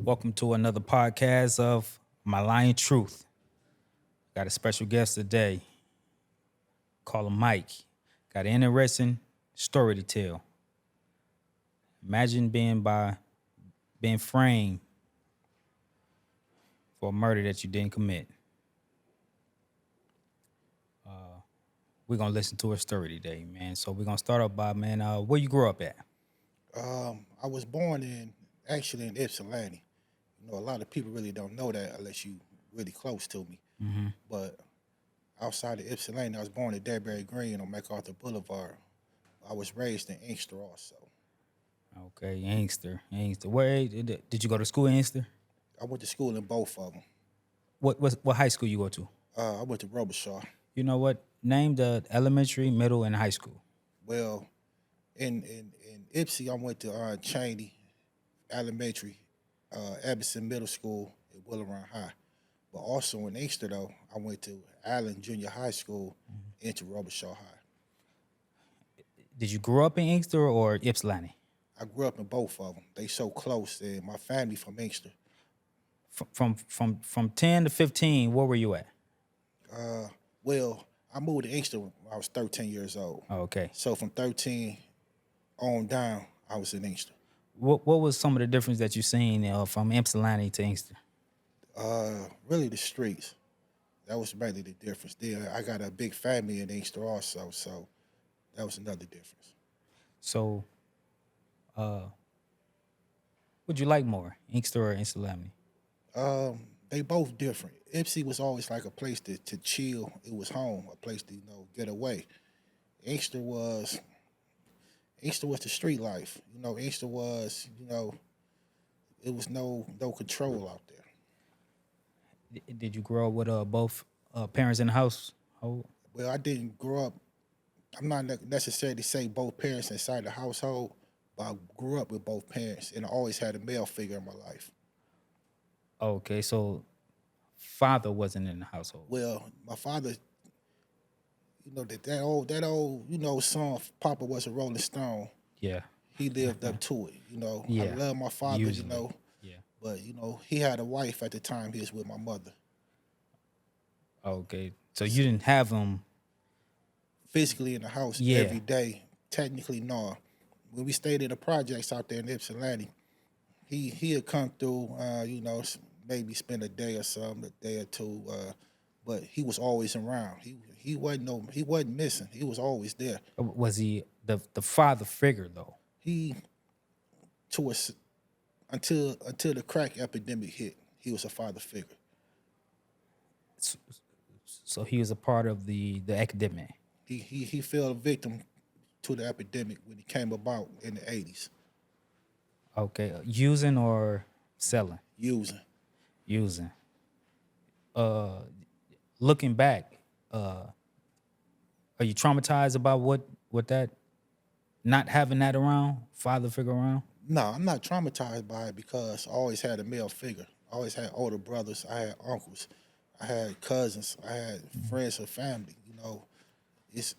Welcome to another podcast of My Lying Truth. Got a special guest today. Call him Mike. Got an interesting story to tell. Imagine being framed for a murder that you didn't commit. We're gonna listen to her story today, man. So we're gonna start off by, man, where you grew up at? I was born actually in Ypsilanti. A lot of people really don't know that unless you really close to me. But outside of Ypsilanti, I was born at Deadberry Green on MacArthur Boulevard. I was raised in Inkster also. Okay, Inkster. Where did you go to school in Inkster? I went to school in both of them. What high school you go to? I went to Robichaud. You know what? Name the elementary, middle, and high school. Well, in Ypsi, I went to Cheney Elementary, Ebbison Middle School, and Willerine High. But also in Inkster, though, I went to Allen Junior High School into Robichaud High. Did you grow up in Inkster or Ypsilanti? I grew up in both of them. They so close, and my family from Inkster. From 10 to 15, where were you at? Well, I moved to Inkster when I was 13 years old. Oh, okay. So from 13 on down, I was in Inkster. What was some of the difference that you seen from Ypsilanti to Inkster? Really the streets. That was mainly the difference. Then I got a big family in Inkster also, so that was another difference. So, would you like more, Inkster or Ypsilanti? They both different. Ypsi was always like a place to chill. It was home, a place to get away. Inkster was the street life. Inkster was it was no control out there. Did you grow up with both parents in the house? Well, I didn't grow up. I'm not necessarily say both parents inside the household, but I grew up with both parents, and I always had a male figure in my life. Okay, so father wasn't in the household. Well, my father, that old song, Papa Was a Rolling Stone. Yeah. He lived up to it. Yeah. I love my father, Usually. Yeah. but he had a wife at the time he was with my mother. Okay, so you didn't have him Physically in the house every day. Technically, no. When we stayed in the projects out there in Ypsilanti, he had come through, maybe spend a day or something, a day or two, but he was always around. He wasn't missing. He was always there. Was he the father figure though? He to us until the crack epidemic hit, he was a father figure. So he was a part of the academic. He fell a victim to the epidemic when it came about in the 80s. Okay, using or selling? Using. Looking back, are you traumatized about what that, not having that around, father figure around? No, I'm not traumatized by it because I always had a male figure. I always had older brothers. I had uncles. I had cousins. I had friends and family. It's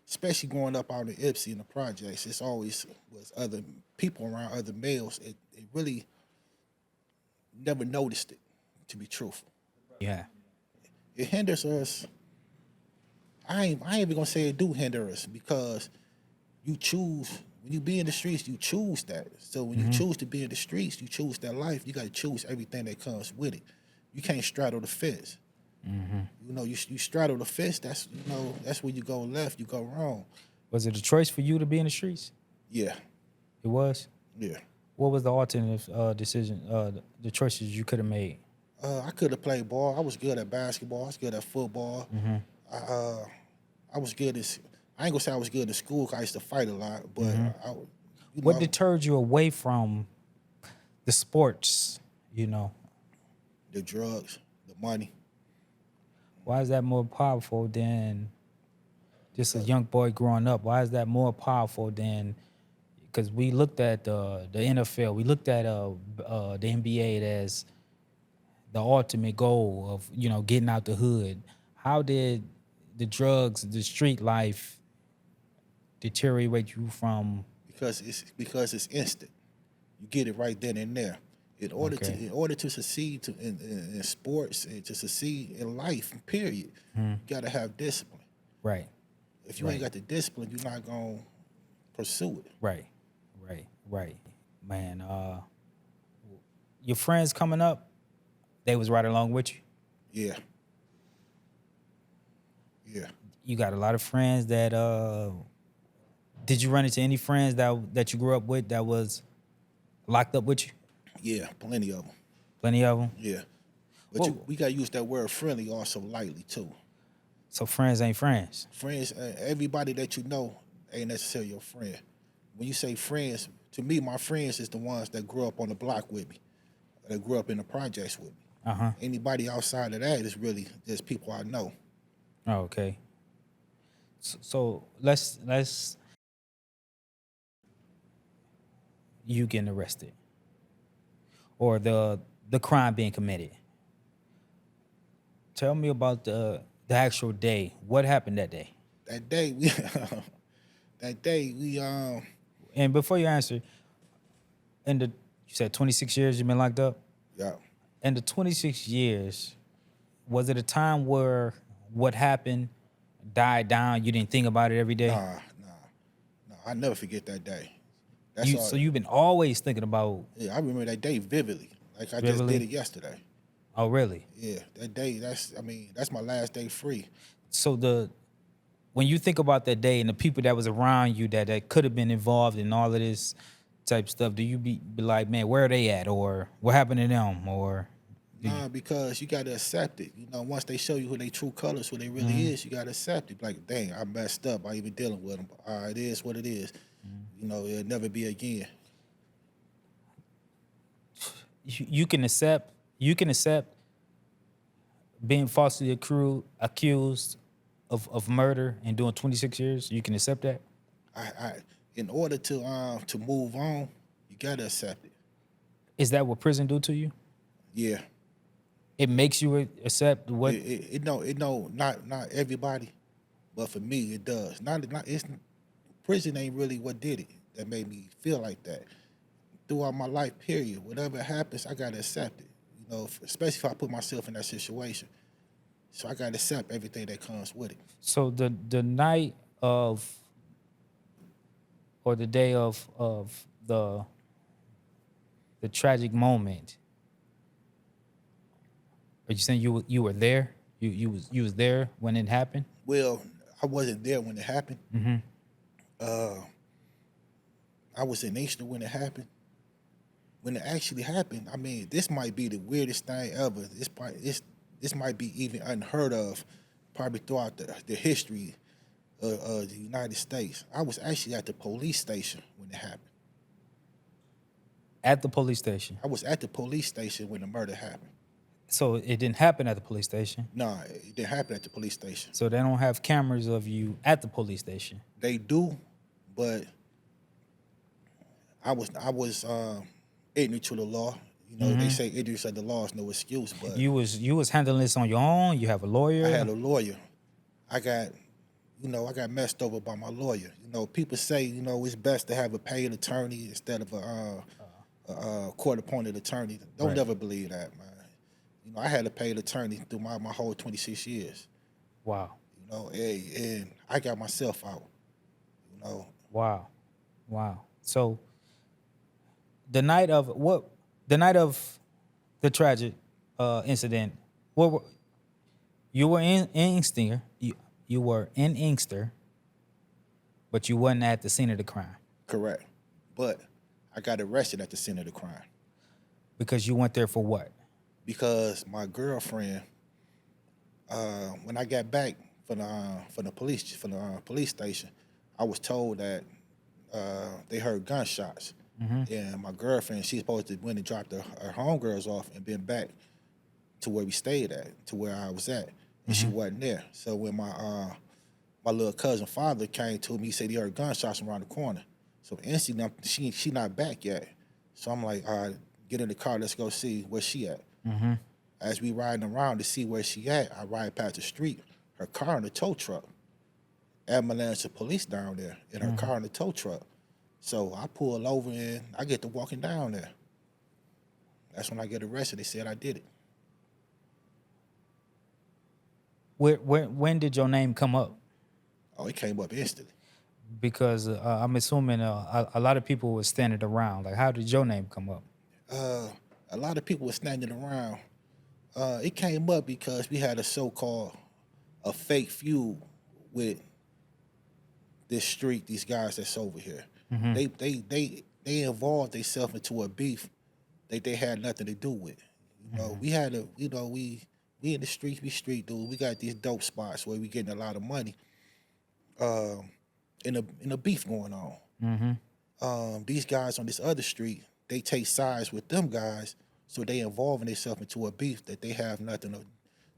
especially growing up out in Ypsi in the projects, it's always was other people around, other males. It really never noticed it, to be truthful. Yeah. It hinders us. I ain't even gonna say it do hinder us because you choose when you be in the streets, you choose that. So when you choose to be in the streets, you choose that life. You got to choose everything that comes with it. You can't straddle the fence. You straddle the fence. That's where you go left, you go wrong. Was it a choice for you to be in the streets? Yeah, It was. yeah. What was the alternative decision? The choices you could have made? I could have played ball. I was good at basketball. I was good at football. I was good at. I ain't gonna say I was good at school 'cause I used to fight a lot, but What deterred you away from the sports? The drugs, the money. Why is that more powerful than just a young boy growing up? Why is that more powerful than? Because we looked at the NFL, we looked at the NBA as the ultimate goal of getting out the hood. How did the drugs, the street life, deteriorate you from? Because it's instant. You get it right then and there. Okay. in order to succeed in sports and to succeed in life, period, you gotta have discipline. Right. If you ain't Right. got the discipline, you're not gonna pursue it. Right. Right. Right. Man, your friends coming up, they was right along with you. Yeah, yeah. You got a lot of friends that did you run into any friends that you grew up with that was locked up with you? Yeah, plenty of them. Plenty of them. Yeah, but Well, we got to use that word friendly also lightly too. so friends ain't friends. Friends, everybody that you know ain't necessarily your friend. When you say friends, to me, my friends is the ones that grew up on the block with me, that grew up in the projects with me. Anybody outside of that is really just people I know. Oh, okay. So let's you getting arrested or the crime being committed. Tell me about the actual day. What happened that day? That day we, that day we And before you answer, in the you said 26 years you've been locked up. yeah. In the 26 years, was it a time where what happened died down? You didn't think about it every day. Nah. I never forget that day. That's You all. so you've been always thinking about Yeah, I remember that day vividly, like I just did Beverly. it yesterday. Oh, really? Yeah, that day. That's my last day free. So when you think about that day and the people that was around you that could have been involved in all of this type stuff, do you be like, man, where are they at, or what happened to them, or do you? Nah, because you gotta accept it. You know, once they show you who they true colors, who they really is, you gotta accept it. Like, dang, I messed up. I even dealing with them. It is what it is. You know, it'll never be again. You can accept being falsely accused of murder and doing 26 years. You can accept that. I in order to move on, you gotta accept it. Is that what prison do to you? Yeah. It makes you accept what. Not everybody, but for me it does. Not it's prison ain't really what did it that made me feel like that. Throughout my life, period, whatever happens, I gotta accept it. You know, especially if I put myself in that situation. So I gotta accept everything that comes with it. So the night of or the day of the tragic moment. Are you saying you were there? You was there when it happened? Well, I wasn't there when it happened. I was in Inkster when it happened. When it actually happened, I mean, this might be the weirdest thing ever. This might be even unheard of, probably throughout the history of the United States. I was actually at the police station when it happened. At the police station. I was at the police station when the murder happened. So it didn't happen at the police station. Nah, it didn't happen at the police station. So they don't have cameras of you at the police station. They do, but I was ignorant to the law. You know, they say ignorance of the law is no excuse, but You was handling this on your own. You have a lawyer. I had a lawyer. I got messed over by my lawyer. You know, people say, you know, it's best to have a paid attorney instead of a court-appointed attorney. Don't Right. never believe that, man. You know, I had a paid attorney through my whole 26 years. Wow. You know, and I got myself out. You know, Wow. So the night of the tragic incident, you were in Inkster. You were in Inkster, but you wasn't at the scene of the crime correct. But I got arrested at the scene of the crime because you went there for what? because my girlfriend, when I got back from the police station, I was told that they heard gunshots, and my girlfriend, she's supposed to went and dropped her homegirls off and been back to where we stayed at, to where I was at, and she wasn't there. So when my little cousin father came to me, he said he heard gunshots around the corner. So instantly, she not back yet. So I'm like, all right, get in the car, let's go see where she at. As we riding around to see where she at, I ride past the street, her car in a tow truck. Ambulance and police down there in her car in a tow truck. So I pull over and I get to walking down there. That's when I get arrested. They said I did it. When did your name come up? Oh, it came up instantly. Because I'm assuming a lot of people were standing around. Like, how did your name come up? A lot of people were standing around. It came up because we had a so-called a fake feud with this street. These guys that's over here, they involved themselves into a beef that they had nothing to do with. You know, we had a we in the streets, we street dudes. We got these dope spots where we getting a lot of money. In a beef going on. These guys on this other street, they take sides with them guys, so they involving themselves into a beef that they have nothing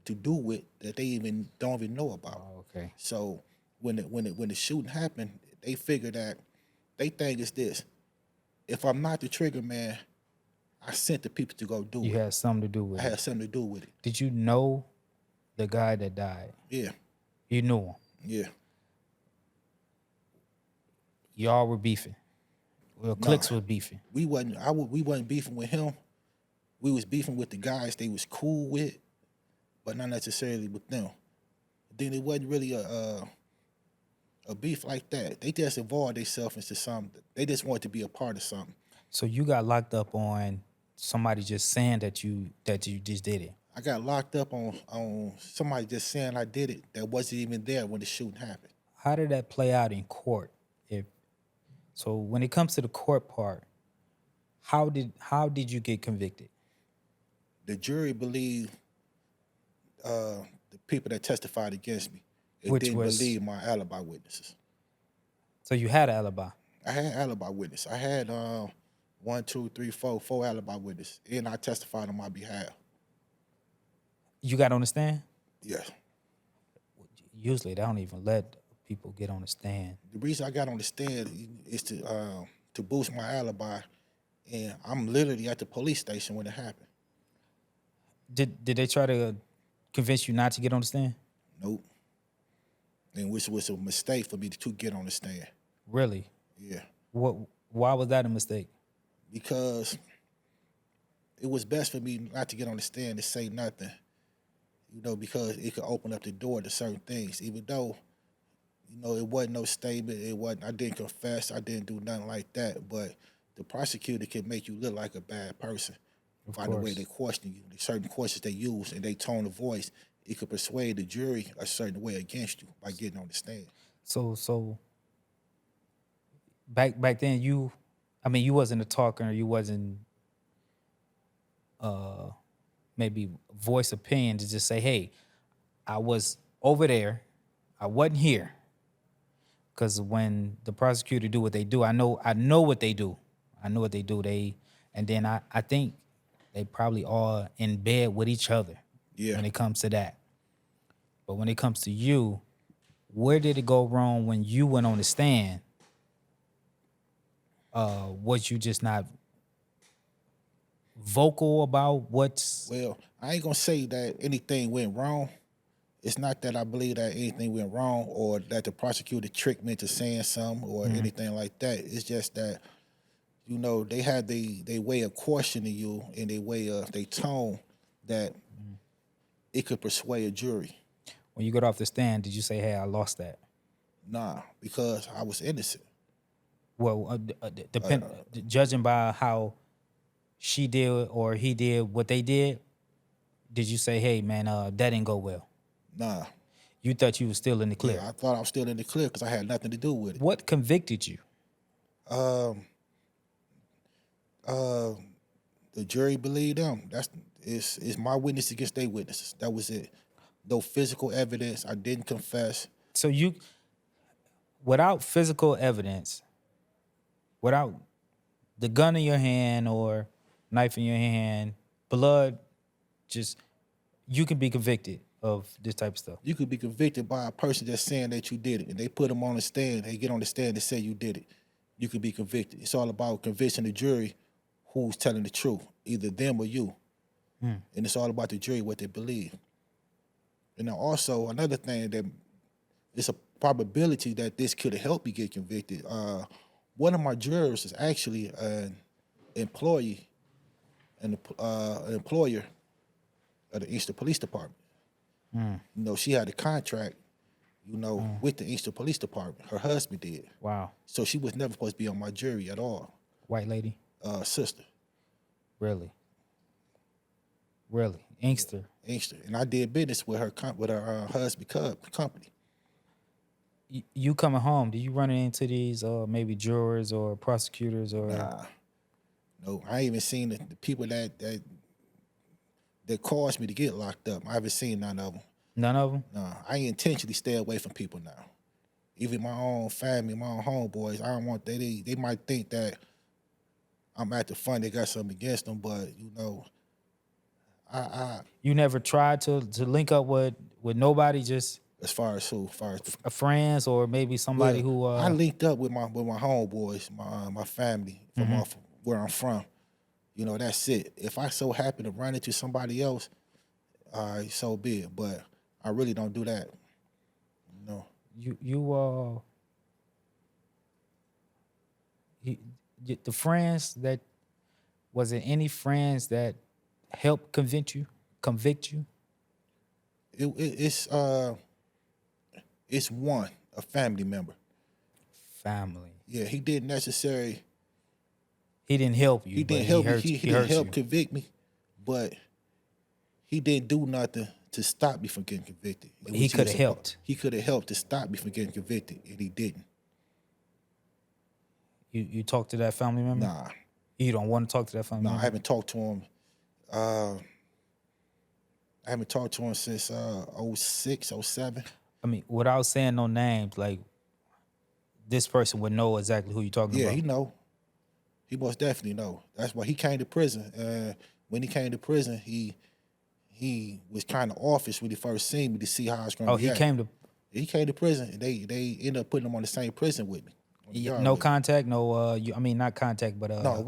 to do with, that they even don't even know about. Oh, okay. So when the shooting happened, they figure that they think is this: if I'm not the trigger man, I sent the people to go do You it. had something to do with I it. had something to do with it. Did you know the guy that died? Yeah, You knew him. yeah. Y'all were beefing. Well, cliques were beefing. We wasn't beefing with him. We was beefing with the guys they was cool with, but not necessarily with them. Then it wasn't really a beef like that. They just involved themselves into something. They just wanted to be a part of something. So you got locked up on somebody just saying that you just did it. I got locked up on somebody just saying I did it that wasn't even there when the shooting happened. How did that play out in court? So when it comes to the court part, how did you get convicted? The jury believed the people that testified against me. It didn't believe my alibi witnesses. So you had an alibi. I had alibi witness. I had 1, 2, 3, 4 alibi witnesses, and I testified on my behalf. You got on the stand? Yes. Usually they don't even let people get on the stand. The reason I got on the stand is to boost my alibi, and I'm literally at the police station when it happened. Did they try to convince you not to get on the stand? Nope. And which was a mistake for me to get on the stand. Really? Yeah. Why was that a mistake? Because it was best for me not to get on the stand and say nothing, because it could open up the door to certain things. Even though, it wasn't no statement, I didn't confess, I didn't do nothing like that. But the prosecutor can make you look like a bad person by the way they question you, the certain questions they use, and they tone of voice. It could persuade the jury a certain way against you by getting on the stand. So back then you wasn't a talker, you wasn't maybe voice opinion to just say, hey, I was over there, I wasn't here. Because when the prosecutor do what they do, I know what they do. I know what they do. And then I think they probably are in bed with each other when it comes to that. But when it comes to you, where did it go wrong when you went on the stand? Was you just not vocal about what's... Well, I ain't gonna say that anything went wrong. It's not that I believe that anything went wrong or that the prosecutor tricked me into saying something or anything like that. It's just that, they had their way of questioning you and their tone that it could persuade a jury. When you got off the stand, did you say, hey, I lost that? Nah, because I was innocent. Well, judging by how she did or he did what they did you say, hey, man, that didn't go well? Nah. You thought you were still in the clear? Yeah, I thought I was still in the clear because I had nothing to do with it. What convicted you? The jury believed them. It's my witness against their witnesses. That was it. No physical evidence. I didn't confess. So you, without physical evidence, without the gun in your hand or knife in your hand, blood, just, you can be convicted of this type of stuff. You could be convicted by a person that's saying that you did it, and they put them on the stand. They get on the stand and say you did it. You could be convicted. It's all about convincing the jury who's telling the truth, either them or you. And it's all about the jury, what they believe. And now also another thing that it's a probability that this could have helped me get convicted. One of my jurors is actually an employee an employer of the Inkster Police Department. You know, she had a contract, you know, with the Inkster Police Department. Her husband did. Wow. So she was never supposed to be on my jury at all. White lady? Sister. Really? Really? Inkster? Inkster. And I did business with her husband company. You coming home, do you run into these maybe jurors or prosecutors or? Nah. No, I ain't even seen the people that caused me to get locked up. I haven't seen none of them. None of them? Nah, I intentionally stay away from people now. Even my own family, my own homeboys, I don't want they might think that I'm at the front, they got something against them, but you know, You never tried to link up with nobody, just as far as friends or maybe somebody who I linked up with my homeboys, my family from off where I'm from. You know, that's it. If I so happen to run into somebody else, so be it. But I really don't do that. No. The friends that, was it any friends that helped convict you? It's one, a family member. Family. Yeah, he didn't necessarily. He didn't help you. He didn't help me. He didn't help convict me, but he didn't do nothing to stop me from getting convicted. He could have helped. He could have helped to stop me from getting convicted, and he didn't. You talked to that family member? Nah. You don't want to talk to that family member? I haven't talked to him. I haven't talked to him since 06, 07. I mean, without saying no names, like, this person would know exactly who you're talking about. Yeah, he know. He most definitely know. That's why he came to prison. When he came to prison, he was kind of office when he first seen me to see how I was going to react. He came to prison, and they ended up putting him on the same prison with me. No contact, no. I mean, not contact, but no.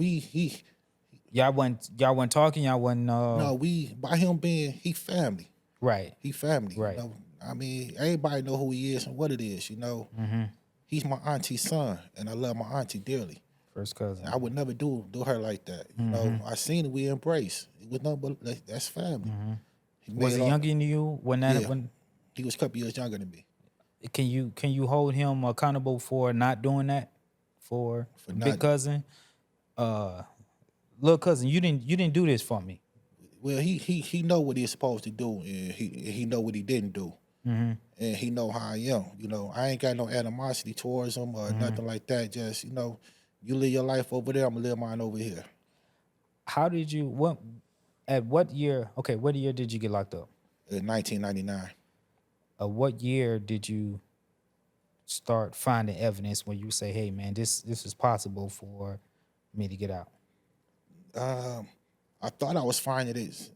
Y'all wasn't talking. Y'all wasn't. No, by him being he family. Right. He family. Right. You know? I mean, everybody know who he is and what it is. You know. Mm-hmm. He's my auntie's son, and I love my auntie dearly. First cousin. I would never do her like that. You know, I seen it, we embrace. It was nothing but that's family. Was he younger than you when that? Yeah. When he was a couple years younger than me. Can you hold him accountable for not doing that? For big cousin, little cousin, you didn't do this for me. Well, he know what he's supposed to do, and he know what he didn't do, and he know how I am. You know, I ain't got no animosity towards him or nothing like that. Just you know, you live your life over there, I'm gonna live mine over here. How did you at what year? Okay, what year did you get locked up? In 1999. What year did you start finding evidence when you say, "Hey, man, this is possible for me to get out"? I thought I was finding it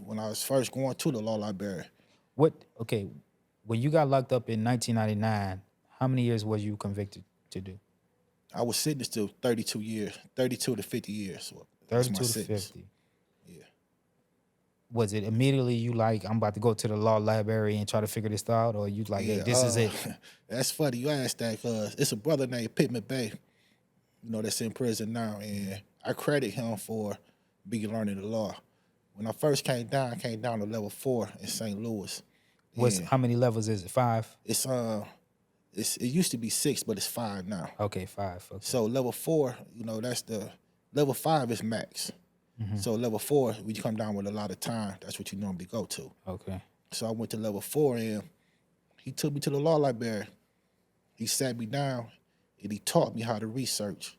when I was first going to the law library. Okay, when you got locked up in 1999, how many years was you convicted to do? I was sentenced to 32 years, 32 to 50 years. So 32 to 50. Yeah. Was it immediately you like, I'm about to go to the law library and try to figure this out, or you like, hey, this is it? That's funny you asked that because it's a brother named Pittman Bay, you know, that's in prison now, and I credit him for learning the law. When I first came down, I came down to level 4 in St. Louis. How many levels is it? 5? It used to be 6, but it's 5 now. Okay, 5. Okay. So level 4, you know, level 5 is max. So level 4, when you come down with a lot of time, that's what you normally go to. Okay. So I went to level 4, and he took me to the law library. He sat me down, and he taught me how to research.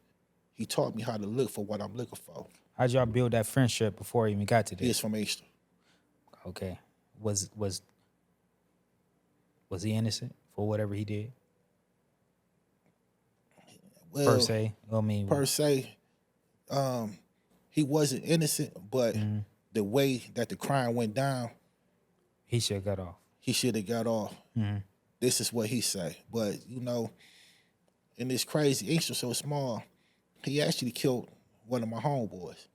He taught me how to look for what I'm looking for. How'd y'all build that friendship before you even got to this? He is from Inkster. Okay. Was he innocent for whatever he did? Well, per se, I mean, he wasn't innocent, but the way that the crime went down, he should have got off. He should have got off. This is what he say. But you know, in this crazy Inkster so small, he actually killed one of my homeboys.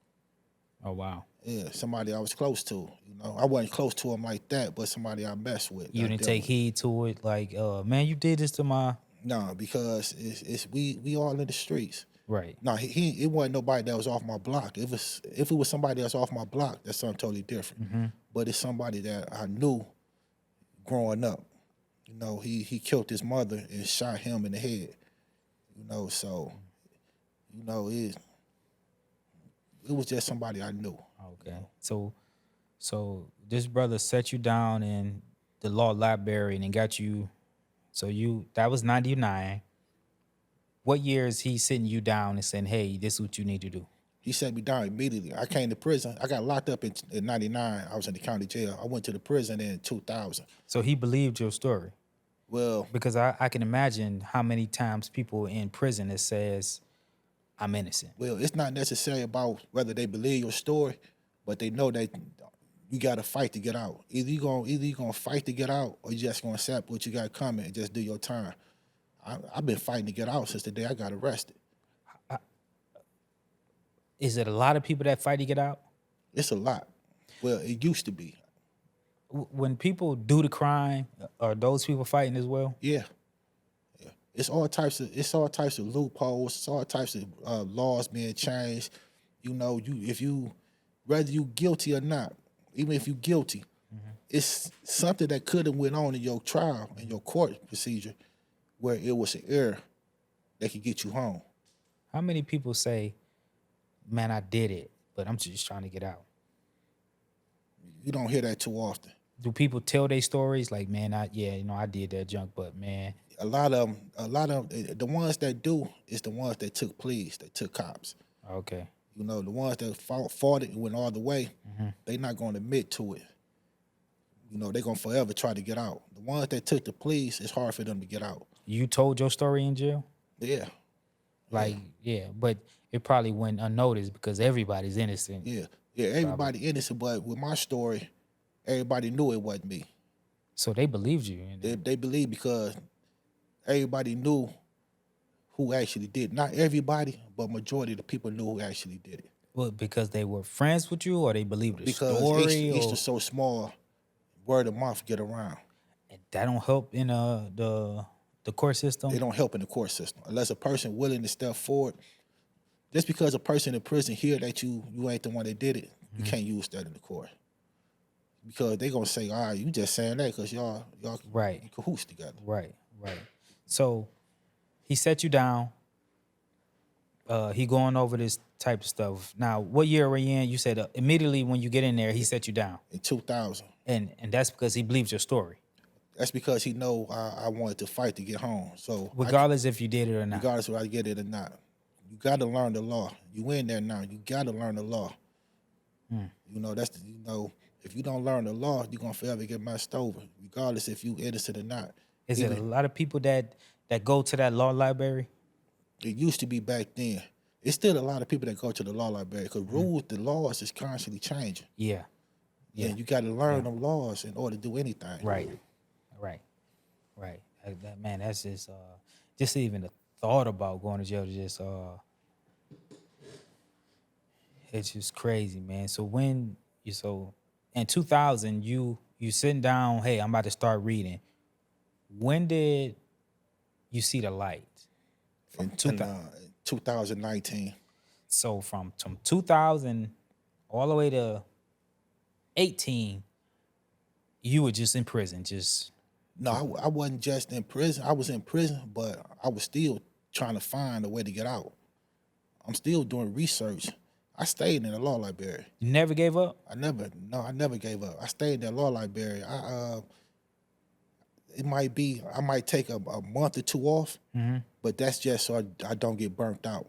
Oh wow. Yeah, somebody I was close to. You know, I wasn't close to him like that, but somebody I messed with. You didn't take heed to it, like, man, you did this to my. No, because it's we all in the streets. Right. No, it wasn't nobody that was off my block. If it was somebody that's off my block, that's something totally different. Mm-hmm. But it's somebody that I knew growing up. You know, he killed his mother and shot him in the head. You know, so you know it was just somebody I knew. Okay. So this brother set you down in the law library and got you. So that was 99. What year is he sitting you down and saying, "Hey, this is what you need to do"? He set me down immediately. I came to prison. I got locked up in 99. I was in the county jail. I went to the prison in 2000. So he believed your story. Well, Because I can imagine how many times people in prison that says, "I'm innocent." well, it's not necessary about whether they believe your story, but they know that you got to fight to get out. Either you gonna fight to get out, or you just gonna accept what you got coming and just do your time. I've been fighting to get out since the day I got arrested. Is it a lot of people that fight to get out? It's a lot. Well, it used to be. When people do the crime, are those people fighting as well? Yeah. It's all types of loopholes. It's all types of laws being changed. You know, whether you guilty or not, even if you guilty, it's something that could have went on in your trial in your court procedure, where it was an error that could get you home. How many people say, "Man, I did it, but I'm just trying to get out"? You don't hear that too often. Do people tell their stories like, "Man, I did that junk, but man"? A lot of them, the ones that do is the ones that took pleas, that took cops. Okay. You know, the ones that fought it and went all the way, they not going to admit to it. You know, they're going to forever try to get out. The ones that took the pleas, it's hard for them to get out. You told your story in jail? Yeah. Like, yeah, but it probably went unnoticed because everybody's innocent. Yeah. Yeah, everybody innocent, but with my story, everybody knew it wasn't me. So they believed you. They believe because everybody knew who actually did it. Not everybody, but majority of the people knew who actually did it. Well, because they were friends with you, or they believed the Because story, it's just so small, word of mouth get around. and that don't help in the court system. It don't help in the court system unless a person willing to step forward. Just because a person in prison hear that you ain't the one that did it, you can't use that in the court. Because they gonna say, all right, you just saying that because y'all Right. in cahoots together. Right. So he set you down. He going over this type of stuff. Now, what year were you in? You said immediately when you get in there, he set you down, In 2000. and that's because he believes your story, That's because he know I wanted to fight to get home. So regardless if you did it or not. regardless of I get it or not, you got to learn the law. You in there now. You got to learn the law. You know if you don't learn the law, you're gonna forever get messed over, regardless if you innocent or not. Is it a lot of people that go to that law library? It used to be back then. It's still a lot of people that go to the law library because the laws is constantly changing. Yeah. And you got to learn them laws in order to do anything. Right. Man, that's just even the thought about going to jail. Just it's just crazy, man. So in 2000, you sitting down, hey, I'm about to start reading. When did you see the light? In 2019. So from 2000 all the way to 18, you were just in prison, just No, I wasn't just in prison. I was in prison, but I was still trying to find a way to get out. I'm still doing research. I stayed in the law library. you never gave up? I never gave up. I stayed in the law library. It might be, I might take a month or two off, but that's just so I don't get burnt out.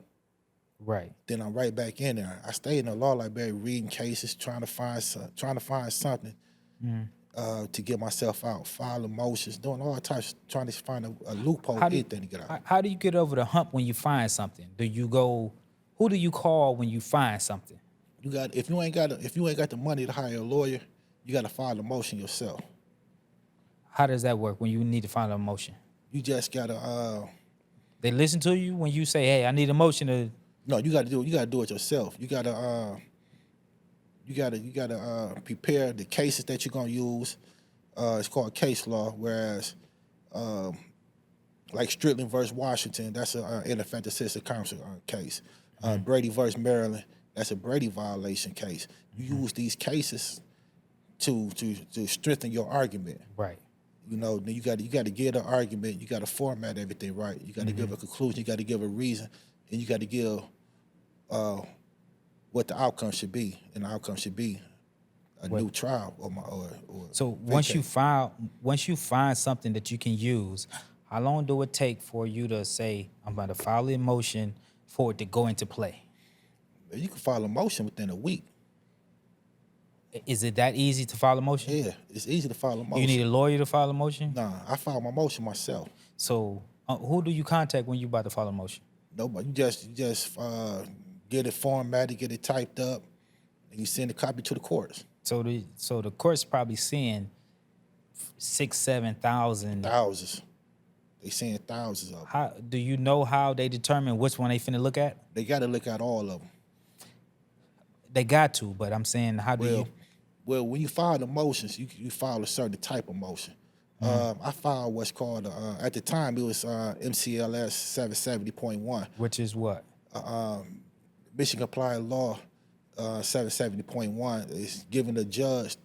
Right. Then I'm right back in there. I stayed in the law library reading cases, trying to find something to get myself out, filing motions, doing all types, trying to find a loophole, anything to get out. How do you get over the hump when you find something? Who do you call when you find something? If you ain't got the money to hire a lawyer, you got to file a motion yourself. How does that work when you need to file a motion? You just gotta. They listen to you when you say, "Hey, I need a motion to." No, you gotta do it. You gotta do it yourself. You gotta prepare the cases that you're gonna use. It's called case law. Whereas like Strickland versus Washington, that's an ineffective assistance counsel case. Brady versus Maryland, that's a Brady violation case. You use these cases to strengthen your argument. Right. You know, then you got to give the argument. You got to format everything right. You got to give a conclusion. You got to give a reason, and you got to give what the outcome should be. And the outcome should be a new trial or So vacate. once you find something that you can use, how long do it take for you to say, I'm going to file a motion for it to go into play? You can file a motion within a week. Is it that easy to file a motion? Yeah, it's easy to file a motion. You need a lawyer to file a motion? Nah, I filed my motion myself. So who do you contact when you about to file a motion? Nobody. You just get it formatted, get it typed up, and you send a copy to the courts. So the court's probably seeing 6,000-7,000. Thousands. They seeing thousands of them. How do you know how they determine which one they finna look at? They got to look at all of them. They got to, but I'm saying, how do you? Well, when you file the motions, you file a certain type of motion. I filed what's called, at the time, it was MCLS 770.1. Which is what? Michigan Applied Law 770.1 is giving the judge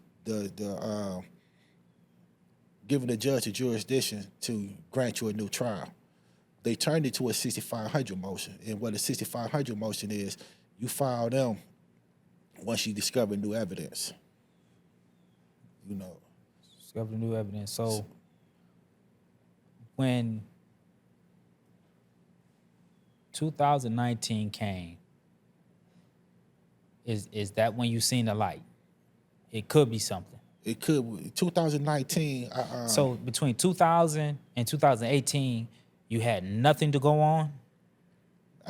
giving the judge the jurisdiction to grant you a new trial. They turned it to a 6500 motion, and what a 6500 motion is, you file them once you discover new evidence. You know. Discover new evidence. So when 2019 came, is that when you seen the light? It could be something. It could. 2019. So between 2000 and 2018, you had nothing to go on,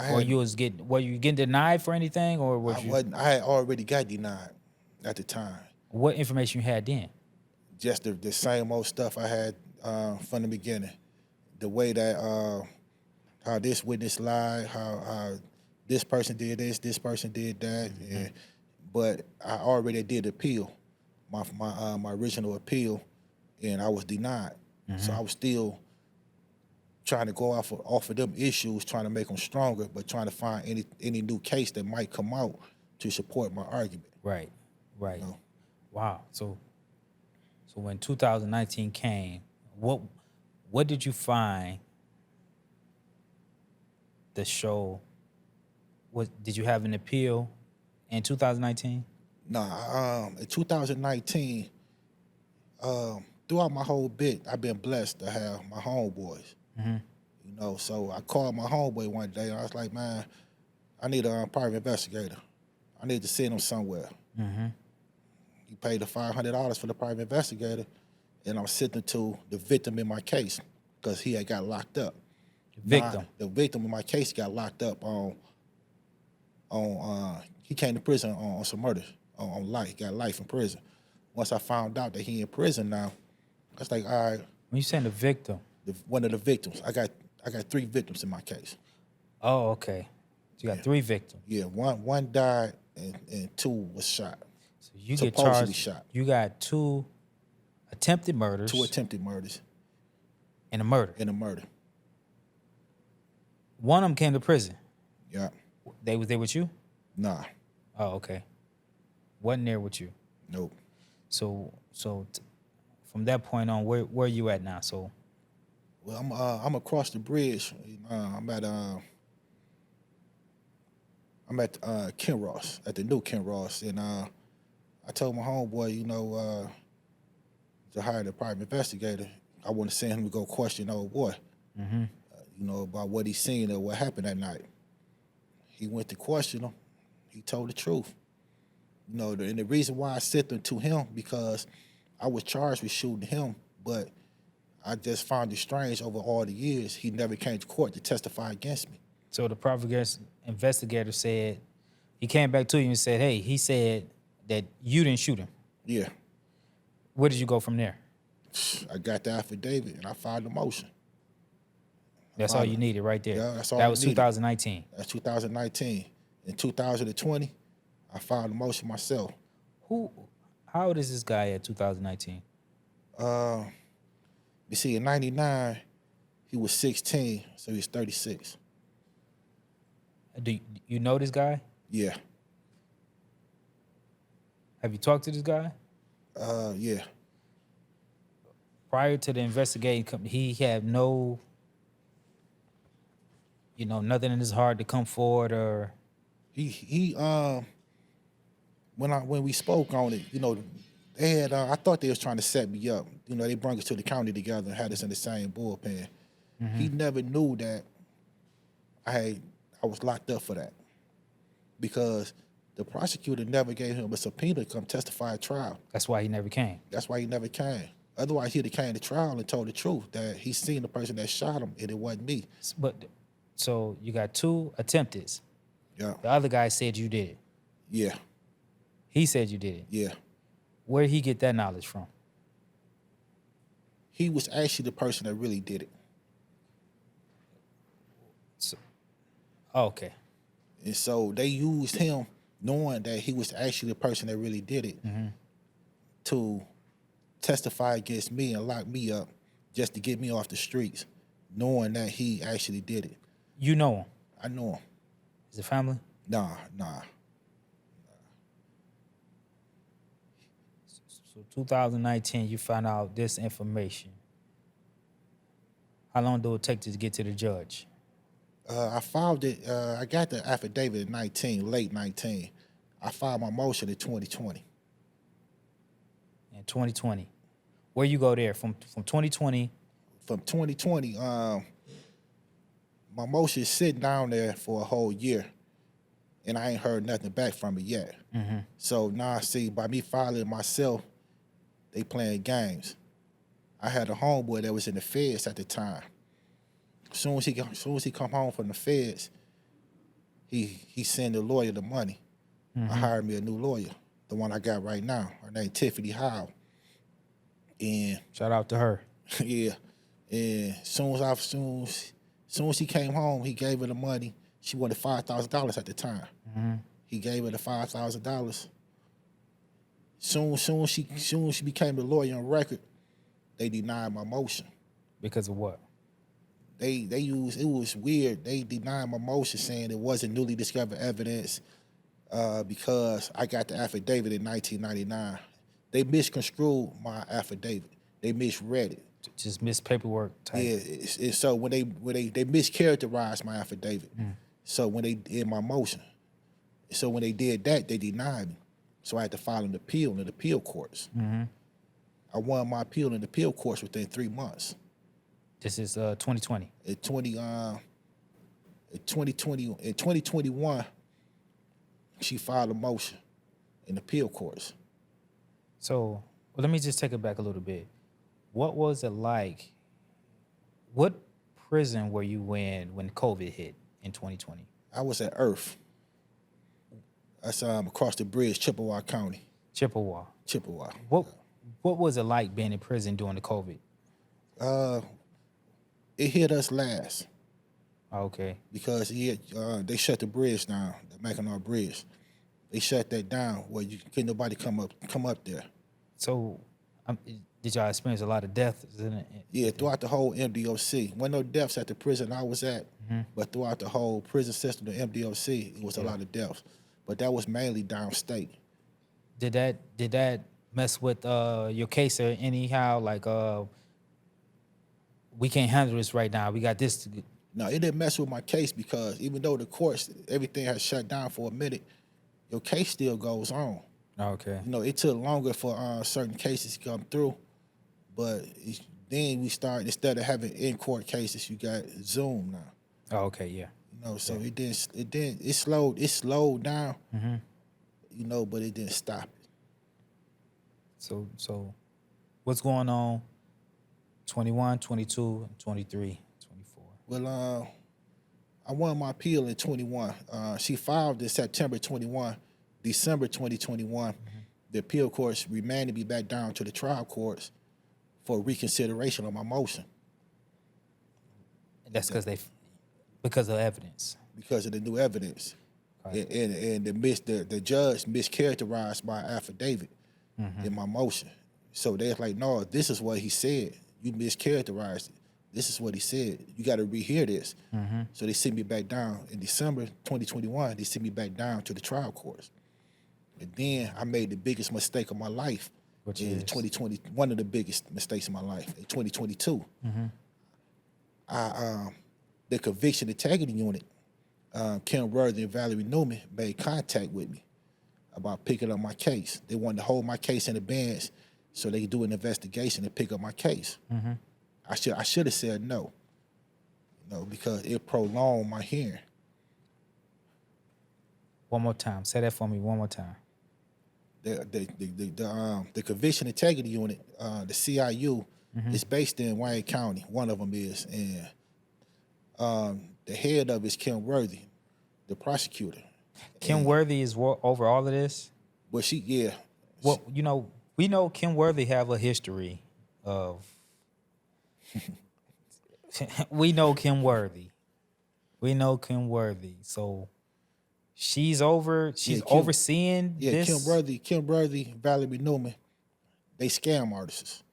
were you getting denied for anything, or was you? I had already got denied at the time. What information you had then? Just the same old stuff I had from the beginning. The way that how this witness lied, how this person did this person did that, but I already did appeal my original appeal, and I was denied. So I was still trying to go off of them issues, trying to make them stronger, but trying to find any new case that might come out to support my argument. Right. You know? Wow. So when 2019 came, what did you find the show? Did you have an appeal in 2019? Nah, in 2019, throughout my whole bit, I've been blessed to have my homeboys. You know, so I called my homeboy one day, and I was like, man, I need a private investigator. I need to send him somewhere. He paid the $500 for the private investigator, and I'm sending to the victim in my case because he had got locked up. Victim. The victim in my case got locked up he came to prison on some murders, on life, got life in prison. Once I found out that he in prison now, I was like, all right. When you saying the victim? One of the victims. I got 3 victims in my case. Oh, okay. So you got 3 victims. Yeah, one died and 2 was shot. So you Supposedly get charged. shot. You got 2 attempted murders. 2 attempted murders. And a murder. One of them came to prison. Yeah. They was there with you? Nah. Oh, okay. Wasn't there with you? Nope. So from that point on, where you at now? So. Well, I'm across the bridge. I'm at Kinross, at the new Kinross, and I told my homeboy, you know, to hire the private investigator. I want to send him to go question old boy, you know, about what he seen or what happened that night. He went to question him. He told the truth. You know, and the reason why I sent them to him because I was charged with shooting him, but I just found it strange over all the years he never came to court to testify against me. So the private investigator said, he came back to you and said, hey, he said that you didn't shoot him. Yeah. Where did you go from there? I got the affidavit and I filed the motion. That's all you needed right there. Yeah, that's all that I was needed. 2019. That's 2019. In 2020, I filed the motion myself. How old is this guy at 2019? You see, in 99, He was 16, so he's 36. Do you know this guy? Yeah, Have you talked to this guy? yeah. Prior to the investigating, he had no, nothing in his heart to come forward or. He when we spoke on it, they had I thought they was trying to set me up. They brought us to the county together and had us in the same bullpen. He never knew that I was locked up for that because the prosecutor never gave him a subpoena to come testify at trial. That's why he never came. That's why he never came. Otherwise, he'd have came to trial and told the truth that he seen the person that shot him and it wasn't me. But so you got two attempteds. Yeah, The other guy said you did it. yeah, He said you did it. yeah. Where did he get that knowledge from? He was actually the person that really did it. Okay. And so they used him knowing that he was actually the person that really did it to testify against me and lock me up just to get me off the streets, knowing that he actually did it. You know him. I know him. Is it family? Nah. So 2019, you found out this information. How long did it take to get to the judge? I filed it. I got the affidavit in late 19. I filed my motion in 2020. In 2020. Where you go there? From 2020. From 2020, my motion is sitting down there for a whole year, and I ain't heard nothing back from it yet. So now I see by me filing myself, they playing games. I had a homeboy that was in the feds at the time. As soon as he come home from the feds, he send the lawyer the money. I hired me a new lawyer, the one I got right now. Her name Tiffany Howe. And Shout out to her. yeah, and soon as he came home, he gave her the money. She wanted $5,000 at the time. He gave her the $5,000. Soon as she became the lawyer on record, they denied my motion. Because of what? They used, it was weird. They denied my motion saying it wasn't newly discovered evidence because I got the affidavit in 1999. They misconstrued my affidavit. They misread it. Just missed paperwork type. Yeah, and so when they mischaracterized my affidavit. So when they did my motion, so when they did that, they denied me. So I had to file an appeal in the appeal courts. I won my appeal in the appeal courts within 3 months. This is 2020. In 2021, she filed a motion in the appeal courts. So let me just take it back a little bit. What was it like? What prison were you in when COVID hit in 2020? I was at Earth. That's across the bridge, Chippewa County. Chippewa. What was it like being in prison during the COVID? It hit us last Okay. because they shut the bridge down, the Mackinac Bridge. They shut that down where you can't nobody come up there. So did y'all experience a lot of deaths in it? Yeah, throughout the whole MDOC. Wasn't no deaths at the prison I was at, but throughout the whole prison system, the MDOC, it was a lot of deaths. But that was mainly downstate. Did that mess with your case or anyhow? Like, we can't handle this right now. We got this. No, it didn't mess with my case because even though the courts, everything has shut down for a minute, your case still goes on. Okay. It took longer for certain cases to come through, but then we started, instead of having in-court cases, you got Zoom now. Oh, okay, yeah. So it slowed down, but it didn't stop it. So what's going on 21, 22, 23, 24? Well, I won my appeal in 21. She filed in September 21. December 2021, the appeal courts remanded me back down to the trial courts for reconsideration of my motion. That's because of evidence. Because of the new evidence. Right. And the judge mischaracterized my affidavit in my motion. So they're like, no, this is what he said. You mischaracterized it. This is what he said. You got to rehear this. So they sent me back down in December 2021. They sent me back down to the trial courts. And then I made the biggest mistake of my life Which in is 2020. One of the biggest mistakes of my life in 2022. The conviction integrity unit, Kim Worthy and Valerie Newman made contact with me about picking up my case. They wanted to hold my case in advance so they could do an investigation and pick up my case. I should have said no, because it prolonged my hearing. one more time. Say that for me one more time. The conviction integrity unit, the CIU, is based in Wayne County. One of them is, and the head of it is Kim Worthy, the prosecutor. Kim Worthy is over all of this. But Well, we know Kim Worthy have a history of. We know Kim Worthy. So she's overseeing this. Kim Worthy, Valerie Newman, they scam artists.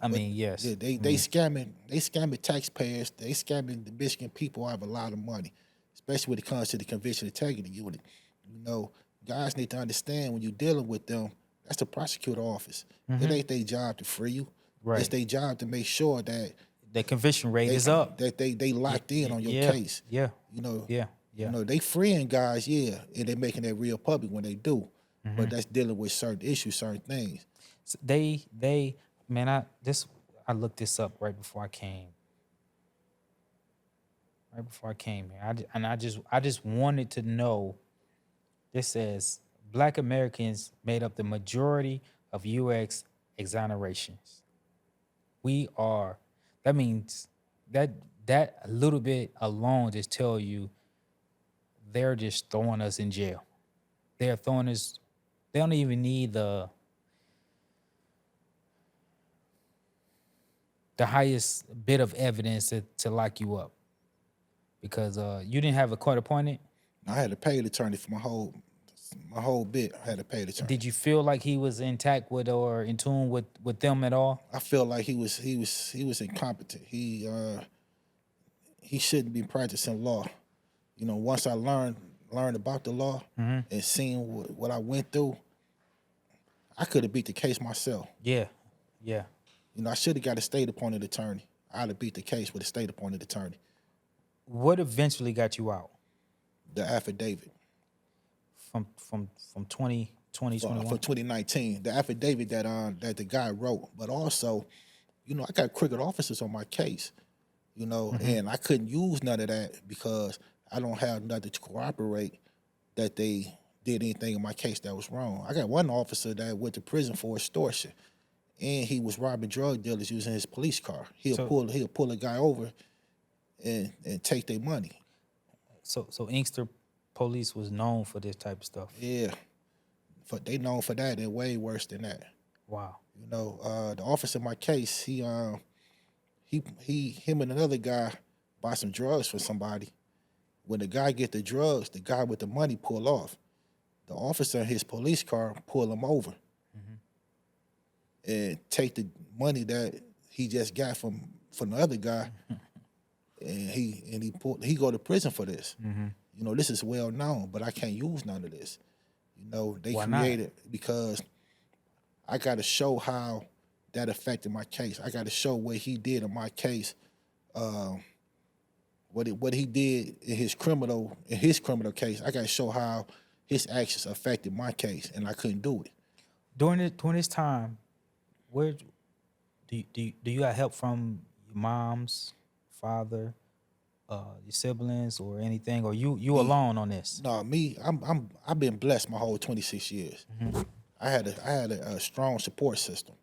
Yes. Yeah, they scamming taxpayers. They scamming the Michigan people out of a lot of money, especially when it comes to the conviction integrity unit. Guys need to understand when you're dealing with them, that's the prosecutor office. It ain't their job to free you. Right. It's their job to make sure that the conviction rate is up. That they locked in on your case. Yeah. They freeing guys, and they making that real public when they do. But that's dealing with certain issues, certain things. So I looked this up right before I came. Here, I just wanted to know. This says Black Americans made up the majority of UX exonerations. That means that a little bit alone just tell you they're just throwing us in jail. They're throwing us. They don't even need the highest bit of evidence to lock you up, because you didn't have a court appointed. I had to pay the attorney for my whole bit. I had to pay the attorney. Did you feel like he was intact with or in tune with them at all? I feel like he was incompetent. He shouldn't be practicing law. Once I learned about the law and seen what I went through, I could have beat the case myself. Yeah. I should have got a state appointed attorney. I'd have beat the case with a state appointed attorney. What eventually got you out? The affidavit. From 2020, 2021? From 2019. The affidavit that the guy wrote. But also, I got crooked officers on my case, and I couldn't use none of that because I don't have nothing to corroborate that they did anything in my case that was wrong. I got one officer that went to prison for extortion, and he was robbing drug dealers using his police car. He'll pull a guy over and take their money. So Inkster police was known for this type of stuff. Yeah, they known for that and way worse than that. Wow. The officer in my case, him and another guy buy some drugs for somebody. When the guy get the drugs, the guy with the money pull off. The officer in his police car pull him over and take the money that he just got from the other guy, and he go to prison for this. This is well known, but I can't use none of this. They Why created not? Because I got to show how that affected my case. I got to show what he did in my case, what he did in his criminal case. I got to show how his actions affected my case, and I couldn't do it. During this time, where do you got help from your mom's father, your siblings, or anything, or you alone on this? No, me. I've been blessed my whole 26 years. I had a strong support system.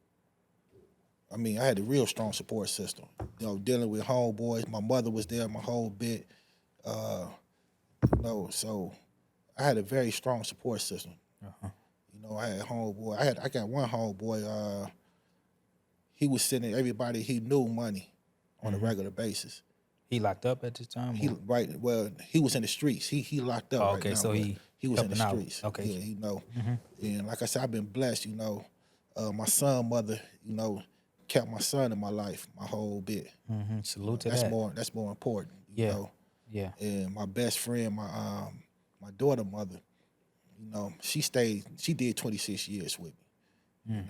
I had a real strong support system. Dealing with homeboys. My mother was there my whole bit. So I had a very strong support system. I had homeboy. I got one homeboy. He was sending everybody he knew money on a regular basis. He locked up at this time? Well, he was in the streets. He locked up. Okay, right now, so he was in the streets. Okay. Yeah, And like I said, I've been blessed. My son, mother, kept my son in my life my whole bit. Salute to That's that. more important. Yeah. Yeah. And my best friend, my daughter mother, she did 26 years with me.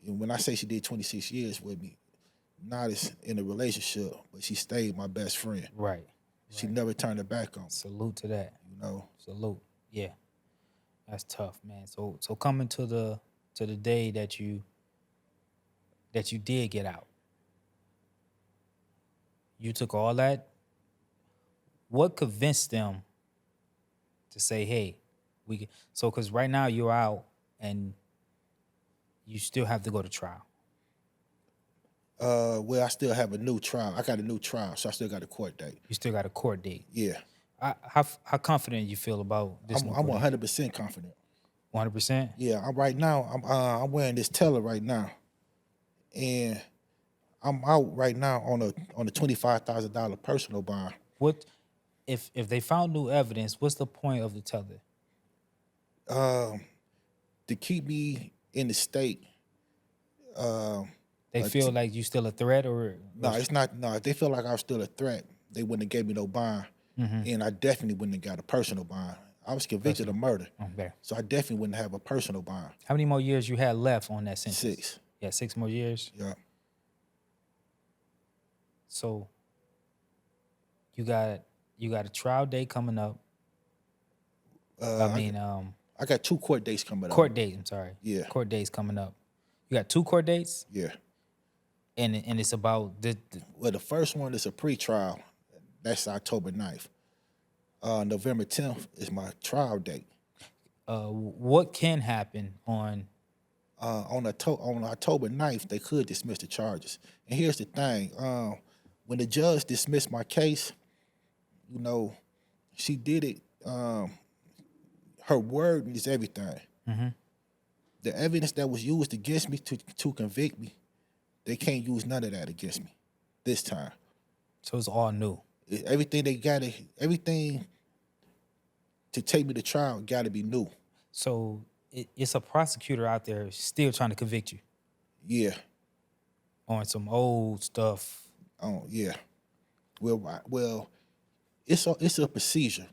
And when I say she did 26 years with me, not as in a relationship, but she stayed my best friend. Right. She never turned her back on me. Salute to that. Salute. Yeah. That's tough, man. So coming to the day that you did get out, you took all that. What convinced them to say, "Hey, we"? So because right now you're out and you still have to go to trial. Well, I still have a new trial. I got a new trial, so I still got a court date. You still got a court date. Yeah. How confident you feel about this? I'm 100% confident. 100%. Yeah, I'm wearing this teller right now, and I'm out right now on a $25,000 personal bond. What if they found new evidence? What's the point of the tether? To keep me in the state. They feel like you still a threat, or No, it's not. No, if they feel like I was still a threat, they wouldn't have gave me no bond, and I definitely wouldn't have got a personal bond. I was convicted of murder, Okay. so I definitely wouldn't have a personal bond. How many more years you had left on that sentence? 6. Yeah, 6 more years. Yeah. So you got a trial date coming up. I got 2 court dates coming up. Court dates. I'm sorry. Yeah. Court dates coming up. You got 2 court dates, Yeah. and it's about Well, the first one is a pre-trial. That's October 9th. November 10th is my trial date. what can happen on. On October 9th, they could dismiss the charges. And here's the thing. When the judge dismissed my case, she did it. Her word is everything. The evidence that was used against me to convict me, they can't use none of that against me this time. So it's all new. Everything to take me to trial got to be new. So it's a prosecutor out there still trying to convict you Yeah. on some old stuff. Oh yeah. Well, it's a procedure.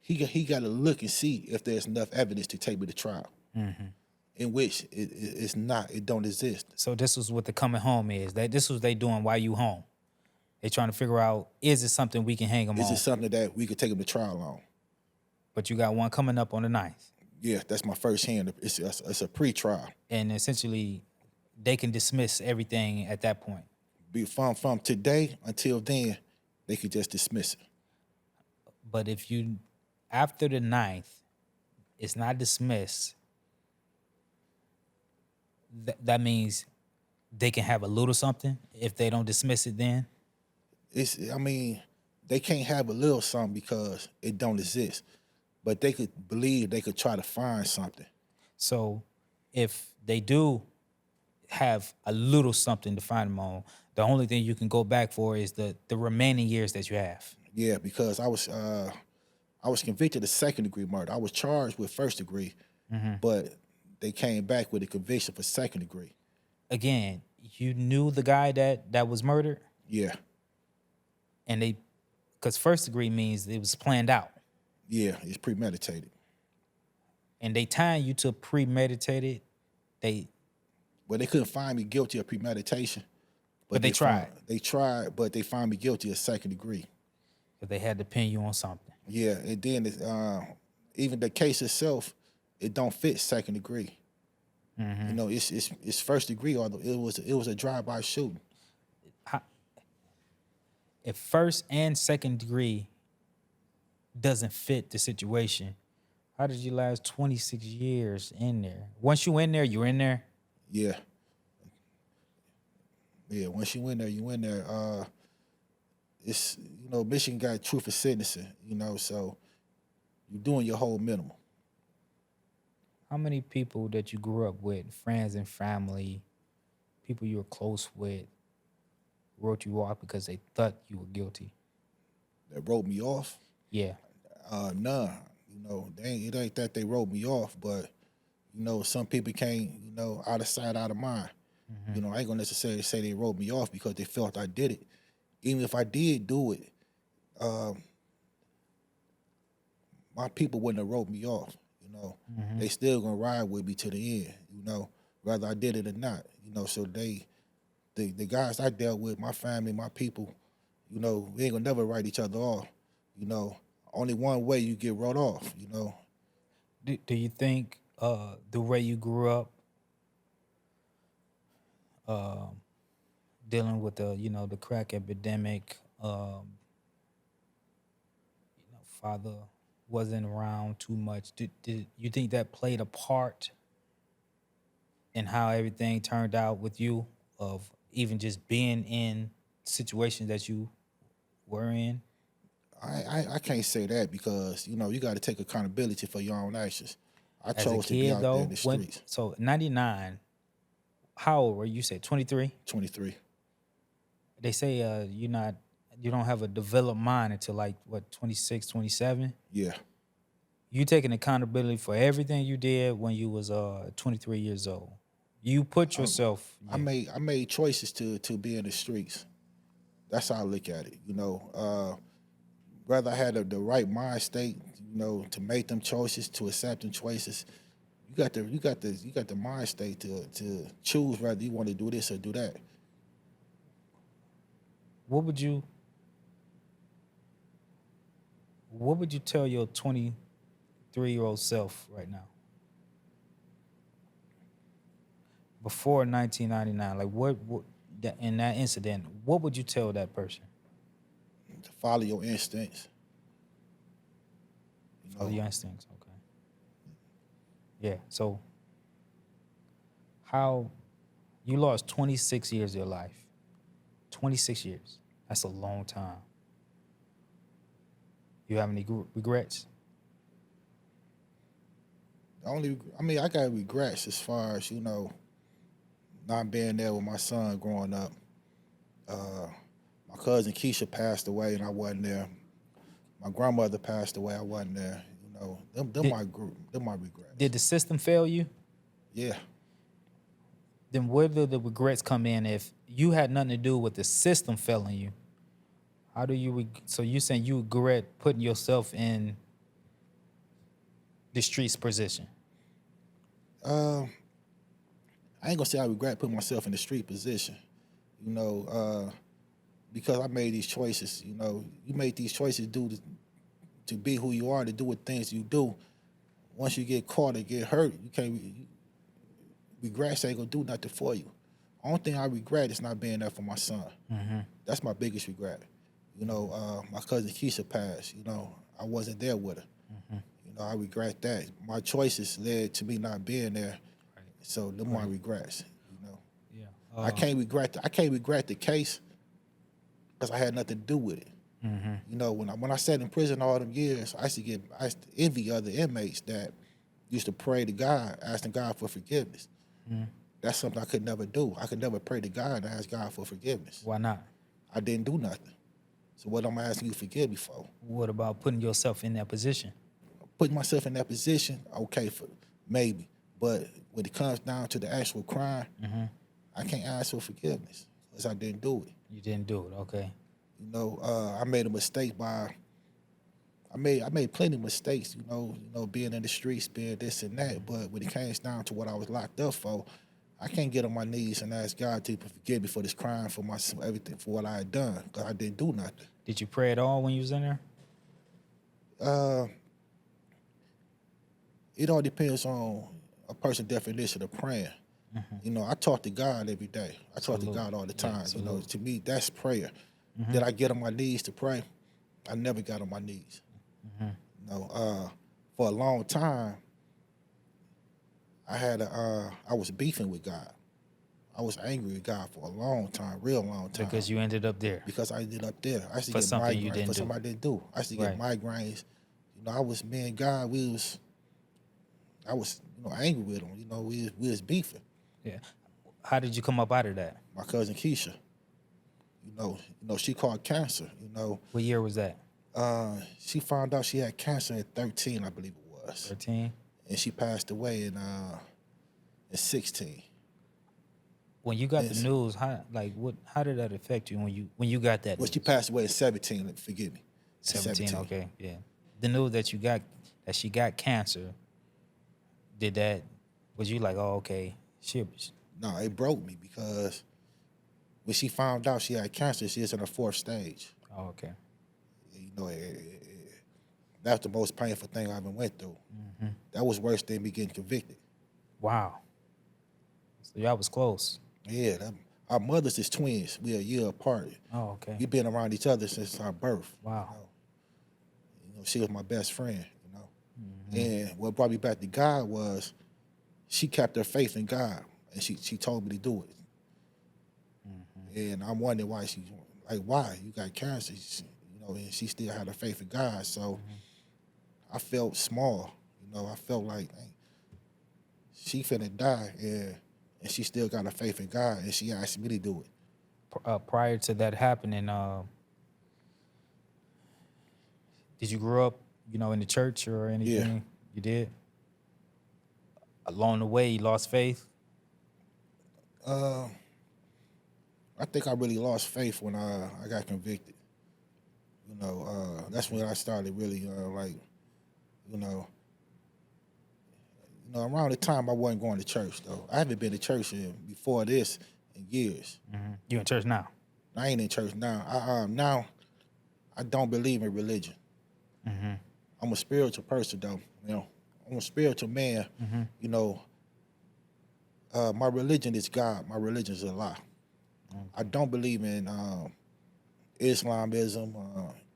He got to look and see if there's enough evidence to take me to trial. In which it's not. It don't exist. So this was what the coming home is. This was they doing while you home. They trying to figure out, is it something we can hang them on? Is it something that we could take him to trial on? But you got one coming up on the 9th. Yeah, that's my first hand. It's a pre-trial. And essentially, they can dismiss everything at that point. From today until then, they could just dismiss it. But if you, after the 9th, it's not dismissed, that means they can have a little something if they don't dismiss it then? They can't have a little something because it don't exist. But they could believe they could try to find something. So if they do have a little something to find them on, the only thing you can go back for is the remaining years that you have. Yeah, because I was convicted of second-degree murder. I was charged with first-degree, but they came back with a conviction for second-degree. Again, you knew the guy that was murdered? Yeah. And because first-degree means it was planned out. Yeah, it's premeditated. And they tying you to premeditated. Well, they couldn't find me guilty of premeditation. But they tried. They tried, but they found me guilty of second degree. But they had to pin you on something. Yeah, and then even the case itself, it don't fit second degree. It's first degree, although it was a drive-by shooting. If first and second degree doesn't fit the situation, how did you last 26 years in there? Once you in there, you're in there? Yeah. Yeah, once you in there, you in there. It's, Michigan got truth of sentencing, so you're doing your whole minimum. How many people that you grew up with, friends and family, people you were close with, wrote you off because they thought you were guilty? That wrote me off? Yeah. None. It ain't that they wrote me off, but some people can't, out of sight, out of mind. You know, I ain't gonna necessarily say they wrote me off because they felt I did it. Even if I did do it, my people wouldn't have wrote me off. You know, they still gonna ride with me to the end. You know, whether I did it or not. You know, so the guys I dealt with, my family, my people, you know, we ain't gonna never write each other off. You know, only one way you get wrote off. You know, Do you think the way you grew up, dealing with the the crack epidemic, father wasn't around too much? Did you think that played a part in how everything turned out with you, of even just being in situations that you were in? I can't say that because you know you got to take accountability for your own actions. I As a chose to be kid out there in though, the when streets. so 99, how old were you? You said 23? 23. They say you don't have a developed mind until like what, 26, 27? Yeah. You taking accountability for everything you did when you was 23 years old. You put yourself, yeah. I made choices to be in the streets. That's how I look at it. You know, whether I had the right mind state, you know, to make them choices, to accept them choices. You got the mind state to choose whether you want to do this or do that. What would you tell your 23-year-old self right now? Before 1999, like in that incident, what would you tell that person? To follow your instincts. You Follow know, your instincts, okay. Yeah, so how you lost 26 years of your life. 26 years. That's a long time. You have any regrets? I got regrets as far as you know, not being there with my son growing up. My cousin Keisha passed away and I wasn't there. My grandmother passed away, I wasn't there. You know, Did, them my regrets. did the system fail you? Yeah. Then where do the regrets come in if you had nothing to do with the system failing you? How do you, so you saying you regret putting yourself in the streets position? I ain't gonna say I regret putting myself in the street position. You know, because I made these choices. You know, you make these choices to be who you are, to do what things you do. Once you get caught or get hurt, you can't. Regrets ain't gonna do nothing for you. Only thing I regret is not being there for my son. That's my biggest regret. You know, my cousin Keisha passed. You know, I wasn't there with her. You know, I regret that. My choices led to me not being there. Right. So them my regrets. You know, Yeah. I can't regret the case because I had nothing to do with it. You know, when I sat in prison all them years, I used to envy other inmates that used to pray to God, asking God for forgiveness. That's something I could never do. I could never pray to God and ask God for forgiveness. Why not? I didn't do nothing. So what I'm asking you to forgive me for? What about putting yourself in that position? Putting myself in that position, okay, for maybe. But when it comes down to the actual crime, I can't ask for forgiveness because I didn't do it. You didn't do it, okay. You know, I made a mistake I made plenty of mistakes, you know, being in the streets, being this and that. But when it came down to what I was locked up for, I can't get on my knees and ask God to forgive me for this crime, for everything, for what I had done, because I didn't do nothing. Did you pray at all when you was in there? It all depends on a person's definition of praying. You know, I talk to God every day. I talk to God all the time. You know, to me, that's prayer. Did I get on my knees to pray? I never got on my knees. You know, for a long time, I was beefing with God. I was angry with God for a long time, real long time. Because you ended up there. Because I ended up there. I used to For get something you migraines didn't for do. something I didn't do. I used to get migraines. You know, me and God, I was, you know, angry with him. You know, we was beefing. Yeah. How did you come up out of that? My cousin Keisha, you know, she caught cancer. You know, What year was that? she found out she had cancer at 13, I believe it was, 13? and she passed away in 16. When you got the And news, how did that affect you when you got that well, she news? passed away at 17. Forgive me, at 17, 17. okay, yeah. The news that she got cancer, did that was you like, oh, okay, she No, it broke me because when she found out she had cancer, she was in her 4th stage. oh, okay. You know, that's the most painful thing I ever went through. That was worse than me getting convicted. Wow. So y'all was close. Yeah, our mothers is twins. We a year apart. Oh, okay. We've been around each other since our birth. Wow. She was my best friend. And what brought me back to God was she kept her faith in God, and she told me to do it. And I'm wondering why why you got cancer, and she still had her faith in God. So I felt small, I felt like dang, she finna die, and she still got her faith in God, and she asked me to do it. Prior to that happening, did you grow up, in the church or anything? Yeah. You did? Along the way, you lost faith? I think I really lost faith when I got convicted. That's when I started really around the time I wasn't going to church though. I haven't been to church before this in years. You in church now? I ain't in church now. Now I don't believe in religion. I'm a spiritual person though. I'm a spiritual man. My religion is God. My religion is Allah. I don't believe in Islamism,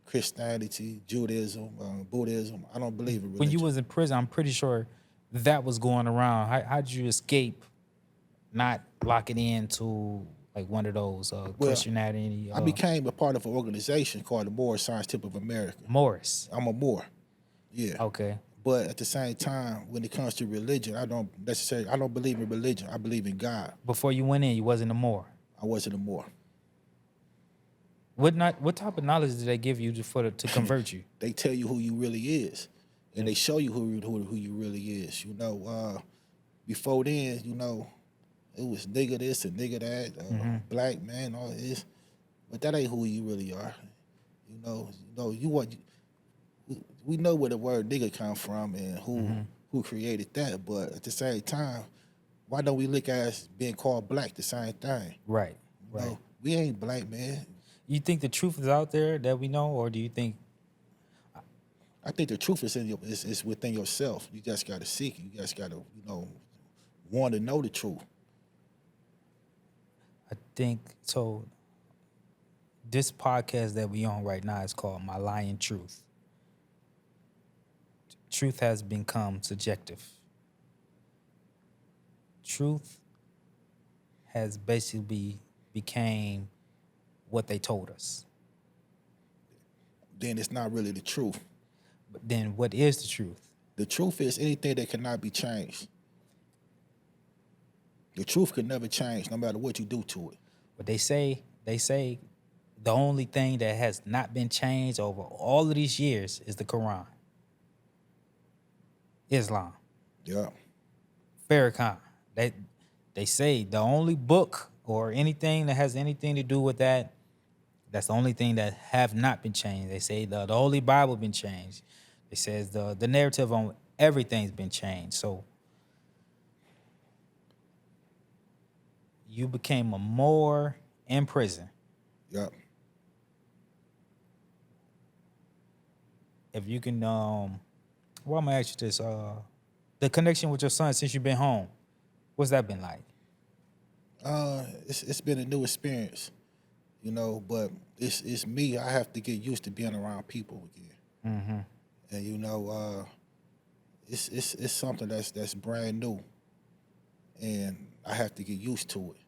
Christianity, Judaism, Buddhism. I don't believe in religion. When you was in prison, I'm pretty sure that was going around. How'd you escape not locking into like one of those Christianity? I became a part of an organization called the Moorish Science Tip of America. Morris. I'm a Moor. Yeah. Okay. But at the same time, when it comes to religion, I don't believe in religion. I believe in God. Before you went in, you wasn't a Moor. I wasn't a Moor. What type of knowledge did they give you to convert you? They tell you who you really is, and they show you who you really is. Before then, it was nigga this and nigga that, black man, all this, but that ain't who you really are. We know where the word nigga come from and who created that, but at the same time, why don't we look at being called black the same thing? Right. Right. We ain't black, man. You think the truth is out there that we know, or do you think? I think the truth is within yourself. You just got to seek it. You just got to, want to know the truth. I think so. This podcast that we on right now is called My Lying Truth. Truth has become subjective. Truth has basically became what they told us. Then it's not really the truth. But then what is the truth? The truth is anything that cannot be changed. The truth can never change no matter what you do to it. But they say the only thing that has not been changed over all of these years is the Quran. Islam. Yeah. Farrakhan. They say the only book or anything that has anything to do with that, that's the only thing that have not been changed. They say the Holy Bible been changed. It says the narrative on everything's been changed. So you became a Moor in prison. Yep. If you can, well, I'm gonna ask you this: the connection with your son since you've been home, what's that been like? It's been a new experience, but it's me. I have to get used to being around people again, and it's something that's brand new, and I have to get used to it.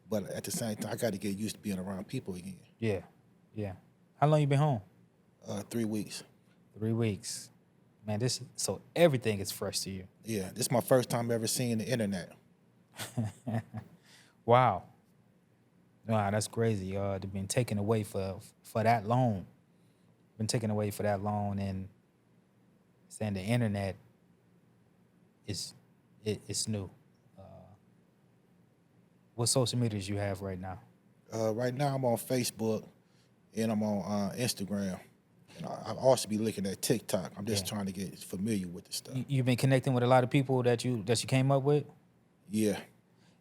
But at the same time, I got to get used to being around people again. Yeah, yeah. How long you been home? 3 weeks. 3 weeks. Man, so everything is fresh to you. Yeah, this is my first time ever seeing the internet. Wow. Wow, that's crazy. They've been taken away for that long. Been taken away for that long, and saying the internet is new. What social medias you have right now? Right now, I'm on Facebook and I'm on Instagram, and I also be looking at TikTok. I'm just Yeah. trying to get familiar with the stuff. You've been connecting with a lot of people that you came up with. Yeah,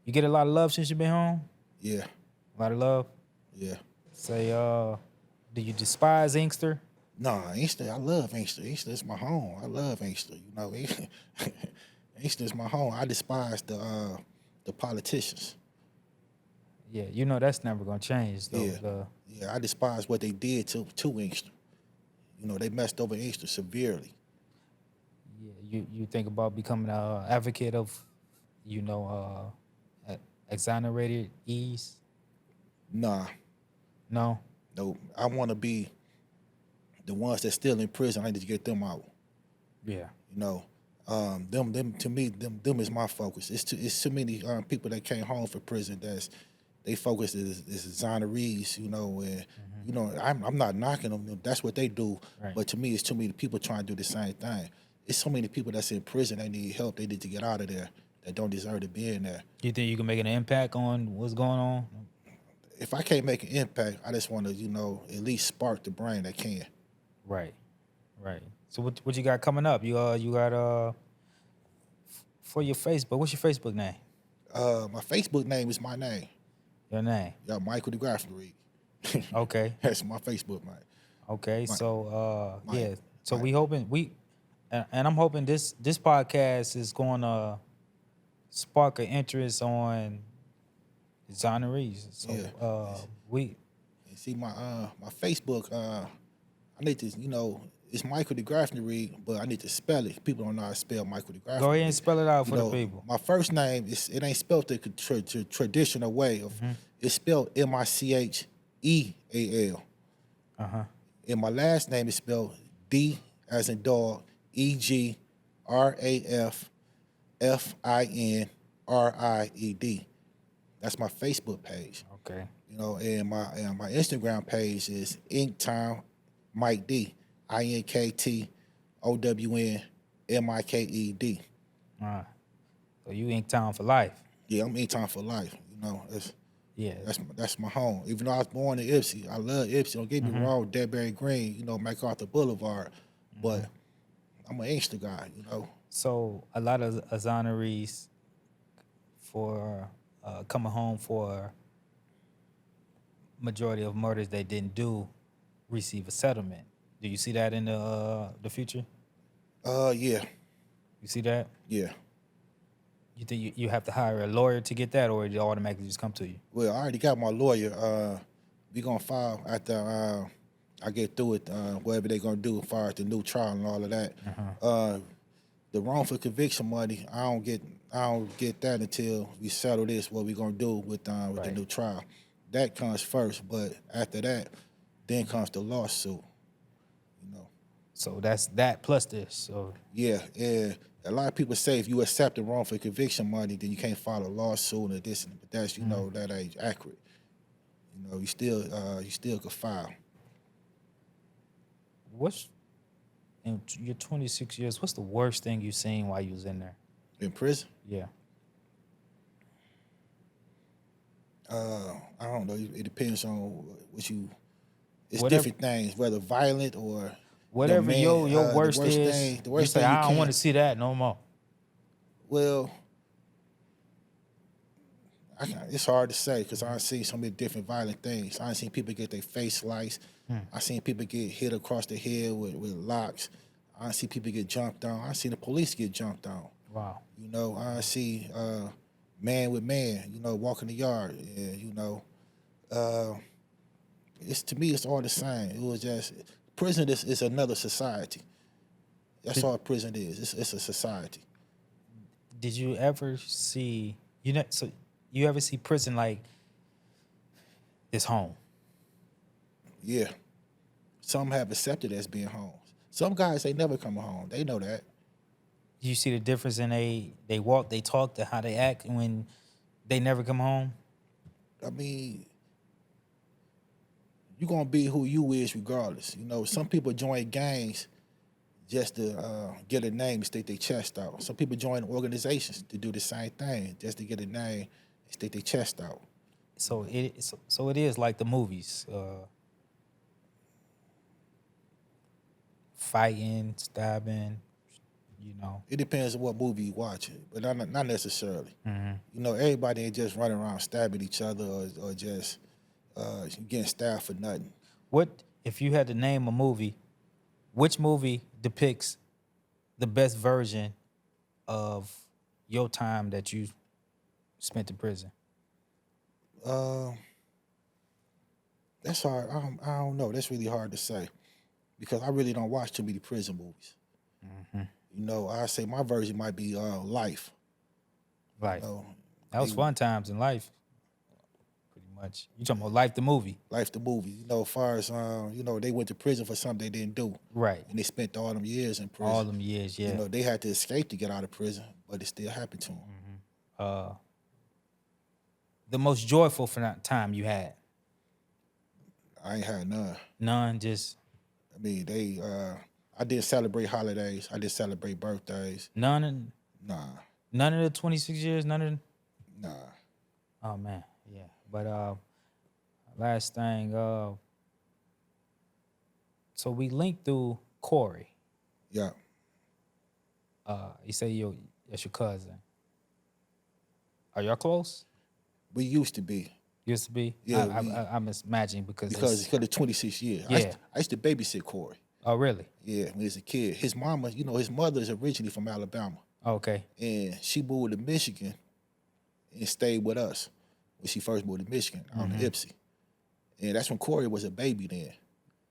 You get a lot of love since you've been home. yeah, A lot of love. yeah. Say, do you despise Inkster? Nah, Inkster, I love Inkster. Inkster is my home. I love Inkster. You know, Inkster is my home. I despise the politicians. Yeah, you know that's never gonna change though. Yeah, yeah. I despise what they did to Inkster. You know, they messed over Inkster severely. You think about becoming an advocate of, exonerated ease? Nah, No. no. I want to be the ones that's still in prison. I need to get them out. Yeah. You know, them to me, them is my focus. It's too many people that came home from prison that's they focus is exonerees. You know, and you know I'm not knocking them. That's what they do. Right. But to me, it's too many people trying to do the same thing. It's so many people that's in prison. They need help. They need to get out of there. That don't deserve to be in there. You think you can make an impact on what's going on? If I can't make an impact, I just want to, you know, at least spark the brain that can. Right. Right. So what you got coming up? You got for your Facebook. What's your Facebook name? My Facebook name is my name. Your name. Yeah, Micheal Degraffinried. Okay. That's my Facebook name. Okay. Mike. So Mike. yeah. So Mike. we hoping and I'm hoping this podcast is going to spark an interest on exonerees. So Yeah. we And see my Facebook. I need to, you know, it's Micheal Degraffinried, but I need to spell it. People don't know how to spell Micheal Degraffinried. go ahead and spell it out You for know, the people. my first name it ain't spelled the traditional way of. It's spelled Micheal. Uh-huh. And my last name is spelled D as in dog, Egraffinried. That's my Facebook page. Okay. You know, and my Instagram page is Inktown Mike D, INKTOWNMIKED. All right. So you Inktown for life. Yeah, I'm Inktown for life. You know, Yeah. that's my home. Even though I was born in Ipsy, I love Ipsy. Don't get me wrong, Deadberry Green, you know, MacArthur Boulevard, but I'm an Inkster guy. You know. So a lot of exonerees for coming home for majority of murders they didn't do receive a settlement. Do you see that in the future? Yeah, You see that? yeah. You think you have to hire a lawyer to get that, or it automatically just come to you? Well, I already got my lawyer. We gonna file after I get through it. Whatever they gonna do as far as the new trial and all of that. The wrongful conviction money, I don't get that until we settle this. What we gonna do with the new trial? That comes first, but after that, then comes the lawsuit. You know. So that's that plus this. So Yeah, a lot of people say if you accept the wrongful conviction money, then you can't file a lawsuit or this, but that's know that ain't accurate. You know, you still could file. what's in your 26 years? What's the worst thing you seen while you was in there? In prison, Yeah. I don't know. It depends on what you. It's Whatever- different things, whether violent or Whatever your worst the worst is, thing, the you worst say thing you I don't can't. want to see that no more. Well, it's hard to say because I see so many different violent things. I seen people get their face sliced. I seen people get hit across the head with locks. I see people get jumped on. I seen the police get jumped on. Wow. You know, I see man with man, you know, walking the yard. And, you know, it's to me, it's all the same. It was just prison is another society. That's all prison is. It's a society. Did you ever see so you ever see prison like it's home? Yeah. Some have accepted as being home. Some guys they never come home. They know that. You see the difference in they walk, they talk, to how they act when they never come home? I mean, you're gonna be who you is regardless. You know, some people join gangs just to get a name and stick their chest out. Some people join organizations to do the same thing, just to get a name stick their chest out. So it is like the movies, fighting, stabbing, you know. It depends on what movie you watching, but not necessarily. You know, everybody ain't just running around stabbing each other or just getting stabbed for nothing. What if you had to name a movie? Which movie depicts the best version of your time that you spent in prison? That's hard. I don't know. That's really hard to say because I really don't watch too many prison movies. You know, I say my version might be Life. Like You know, that was fun times in life. Pretty much. You talking about Life the movie? Life the movie. You know, as far as you know, they went to prison for something they didn't do. Right. And they spent all them years in prison. All them years, yeah. You know, they had to escape to get out of prison, but it still happened to them. The most joyful time you had? I ain't had none. None, just I mean, I didn't celebrate holidays. I didn't celebrate birthdays. none. Nah. None of the 26 years. None of. Nah. Oh man, yeah. But last thing. So we linked through Corey. Yeah. You say that's your cousin. Are y'all close? We used to be. Used to be. Yeah, I'm imagining because it's of 26 years. Yeah. I used to babysit Corey. Oh really? Yeah, when he was a kid. His mama, you know, his mother is originally from Alabama. Okay. And she moved to Michigan and stayed with us when she first moved to Michigan on the Ipsy. And that's when Corey was a baby then.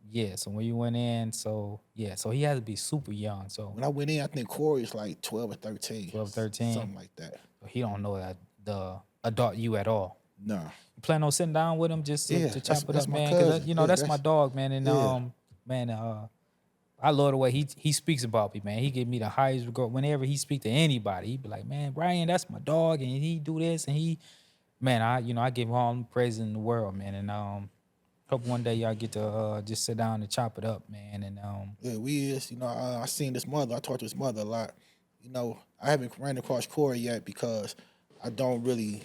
Yeah, so when you went in, so he had to be super young. So When I went in, I think Corey was like 12 or 13. 12, 13. Something like that. he don't know that the adult you at all. Nah. You plan on sitting down with him just to chop it that's up, my man? Because cousin. you know that's my dog, man. And yeah. I love the way he speaks about me, man. He give me the highest regard. Whenever he speak to anybody, he be like, man, Brian, that's my dog, and he do this, and I give him all the praise in the world, man. And hope one day y'all get to just sit down and chop it up, man. And yeah, we is. You know, I seen his mother. I talked to his mother a lot. You know, I haven't ran across Corey yet because I don't really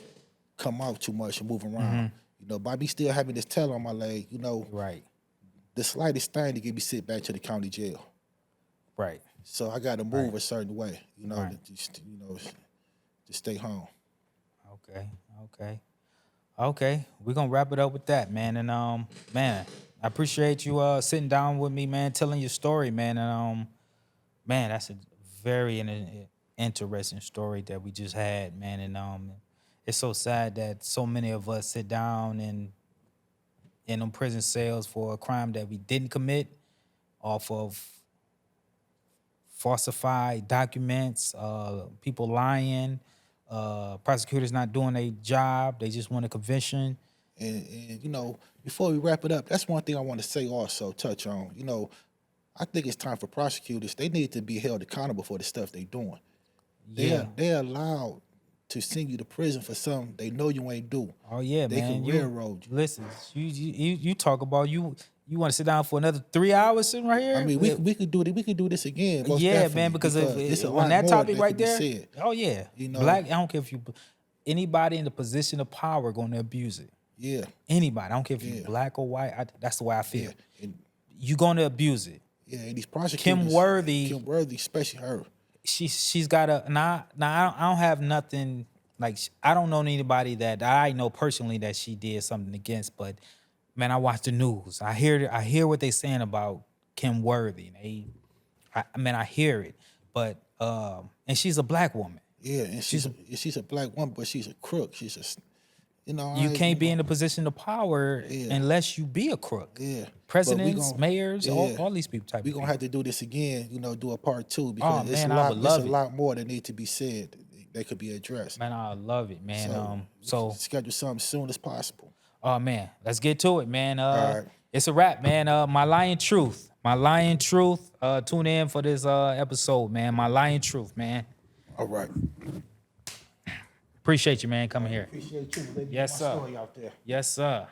come out too much and move around. You know, by me still having this tail on my leg, you know, right, the slightest thing to get me sent back to the county jail. right. So I got to move a certain way, you know, Right. to stay home. Okay. We're gonna wrap it up with that, man. And man, I appreciate you sitting down with me, man, telling your story, man. And man, that's a very interesting story that we just had, man. And it's so sad that so many of us sit down and in them prison cells for a crime that we didn't commit off of falsified documents, people lying, prosecutors not doing their job. They just want a conviction. And you know, before we wrap it up, that's one thing I want to say also, touch on. You know, I think it's time for prosecutors. They need to be held accountable for the stuff they're doing. Yeah. They're allowed to send you to prison for something they know you ain't do. Oh yeah, They man. can railroad you. Listen, you talk about you want to sit down for another 3 hours sitting right here? I mean, we could do it. We could do this again. Most Yeah, definitely, man, because it's a on lot that more topic that right could be there. said. Oh yeah, You know? Black. I don't care if you anybody in the position of power going to abuse it. Yeah, Anybody. I don't care if Yeah. you're black or white. That's the way I feel. yeah, and, You're going to abuse it. yeah. And these prosecutors, Kim Worthy, especially her. she's got a now I don't have nothing like I don't know anybody that I know personally that she did something against, but man, I watch the news. I hear what they saying about Kim Worthy. I hear it, but and she's a black woman. Yeah, and she's a black woman, but she's a crook. She's a, you know, You can't be in a position of power unless you be a crook. Yeah, Presidents, mayors, yeah. all these people type. We're of gonna have to do this again. You know, do a part 2 because Oh, it's man, a I lot. would love It's a it. lot more that need to be said that could be addressed. Man, I love it, man. So schedule something as soon as possible. Oh man, let's get to it, man. right. It's a wrap, man. My Lying Truth. Tune in for this episode, man. My Lying Truth, man. All right. Appreciate you, man, coming here. Appreciate you. Let me Yes, get my sir. story out there. Yes, sir.